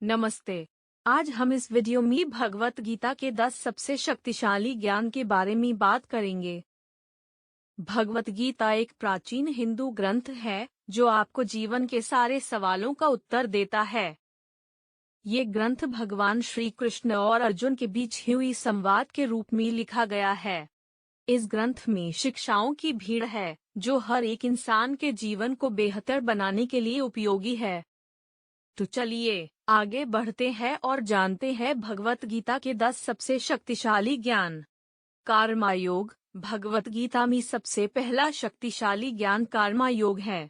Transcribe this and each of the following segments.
नमस्ते। आज हम इस वीडियो में भगवत गीता के 10 सबसे शक्तिशाली ज्ञान के बारे में बात करेंगे। भगवत गीता एक प्राचीन हिंदू ग्रंथ है जो आपको जीवन के सारे सवालों का उत्तर देता है। ये ग्रंथ भगवान श्री कृष्ण और अर्जुन के बीच हुई संवाद के रूप में लिखा गया है। इस ग्रंथ में शिक्षाओं की भीड़ है जो हर एक इंसान के जीवन को बेहतर बनाने के लिए उपयोगी है। तो चलिए आगे बढ़ते हैं और जानते हैं भगवत गीता के 10 सबसे शक्तिशाली ज्ञान। कर्मा योग। भगवत गीता में सबसे पहला शक्तिशाली ज्ञान कर्मा योग है।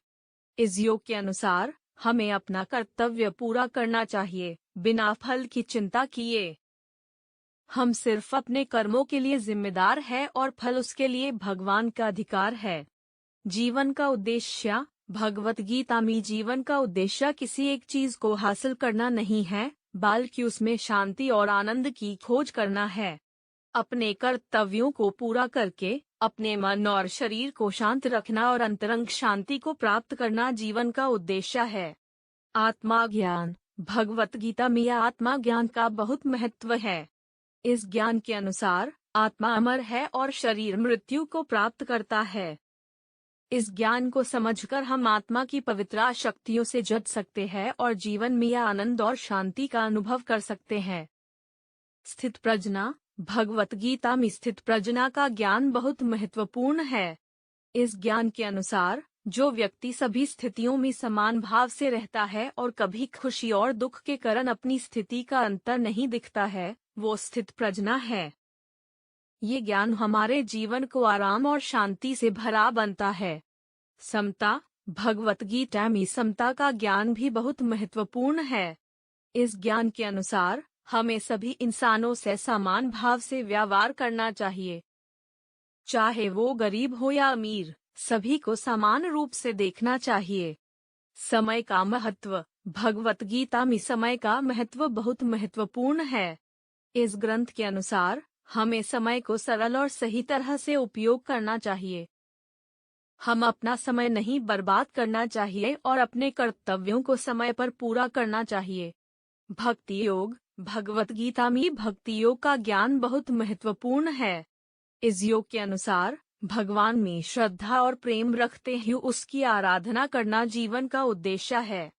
इस योग के अनुसार हमें अपना कर्तव्य पूरा करना चाहिए बिना फल की चिंता किए। हम सिर्फ अपने कर्मों के लिए जिम्मेदार हैं और फल उसके लिए भगवान का अधिकार है। जीवन का उद्देश्य। भगवत गीता में जीवन का उद्देश्य किसी एक चीज को हासिल करना नहीं है, बल्कि उसमें शांति और आनंद की खोज करना है। अपने कर्तव्यों को पूरा करके अपने मन और शरीर को शांत रखना और अंतरंग शांति को प्राप्त करना जीवन का उद्देश्य है। आत्मा ज्ञान। भगवत गीता में आत्मा ज्ञान का बहुत महत्व है। इस ज्ञान के अनुसार आत्मा अमर है और शरीर मृत्यु को प्राप्त करता है। इस ज्ञान को समझकर हम आत्मा की पवित्र शक्तियों से जुड़ सकते हैं और जीवन में आनंद और शांति का अनुभव कर सकते हैं। स्थित प्रज्ञा। भगवत गीता में स्थित प्रज्ञा का ज्ञान बहुत महत्वपूर्ण है। इस ज्ञान के अनुसार जो व्यक्ति सभी स्थितियों में समान भाव से रहता है और कभी खुशी और दुख के कारण अपनी स्थिति का अंतर नहीं दिखता है, वो स्थित प्रज्ञा है। ये ज्ञान हमारे जीवन को आराम और शांति से भरा बनता है। समता। भगवत गीता में समता का ज्ञान भी बहुत महत्वपूर्ण है। इस ज्ञान के अनुसार हमें सभी इंसानों से समान भाव से व्यवहार करना चाहिए। चाहे वो गरीब हो या अमीर, सभी को समान रूप से देखना चाहिए। समय का महत्व। भगवत गीता में समय का महत्व बहुत महत्वपूर्ण है। इस ग्रंथ के अनुसार हमें समय को सरल और सही तरह से उपयोग करना चाहिए। हम अपना समय नहीं बर्बाद करना चाहिए और अपने कर्तव्यों को समय पर पूरा करना चाहिए। भक्ति योग। भगवत गीता में भक्ति योग का ज्ञान बहुत महत्वपूर्ण है। इस योग के अनुसार भगवान में श्रद्धा और प्रेम रखते हुए उसकी आराधना करना जीवन का उद्देश्य है।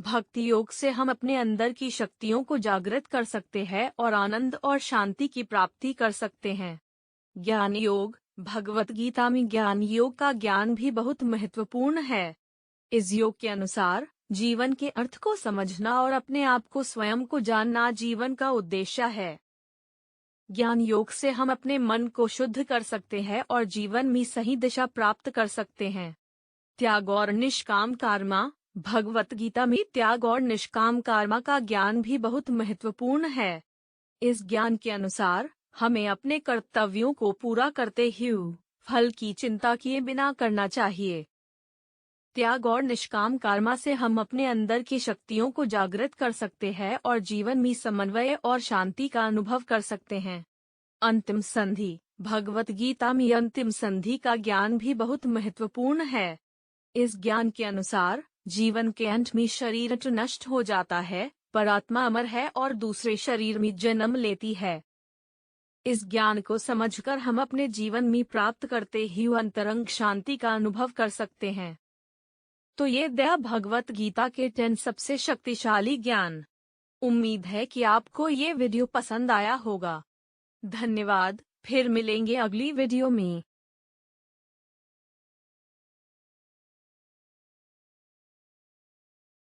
भक्ति योग से हम अपने अंदर की शक्तियों को जागृत कर सकते हैं और आनंद और शांति की प्राप्ति कर सकते हैं। ज्ञान योग। भगवत गीता में ज्ञान योग का ज्ञान भी बहुत महत्वपूर्ण है। इस योग के अनुसार जीवन के अर्थ को समझना और अपने आप को स्वयं को जानना जीवन का उद्देश्य है। ज्ञान योग से हम अपने मन को शुद्ध कर सकते हैं और जीवन में सही दिशा प्राप्त कर सकते हैं। त्याग और निष्काम कर्मा। भगवत गीता में त्याग और निष्काम कर्मा का ज्ञान भी बहुत महत्वपूर्ण है। इस ज्ञान के अनुसार हमें अपने कर्तव्यों को पूरा करते हुए फल की चिंता किए बिना करना चाहिए। त्याग और निष्काम कर्मा से हम अपने अंदर की शक्तियों को जागृत कर सकते हैं और जीवन में समन्वय और शांति का अनुभव कर सकते हैं। अंतिम संधि। भगवत गीता में अंतिम संधि का ज्ञान भी बहुत महत्वपूर्ण है। इस ज्ञान के अनुसार जीवन के अंत में शरीर नष्ट हो जाता है, पर आत्मा अमर है और दूसरे शरीर में जन्म लेती है। इस ज्ञान को समझकर हम अपने जीवन में प्राप्त करते हुए अंतरंग शांति का अनुभव कर सकते हैं। तो ये भगवत गीता के 10 सबसे शक्तिशाली ज्ञान। उम्मीद है कि आपको ये वीडियो पसंद आया होगा। धन्यवाद। फिर मिलेंगे अगली वीडियो में।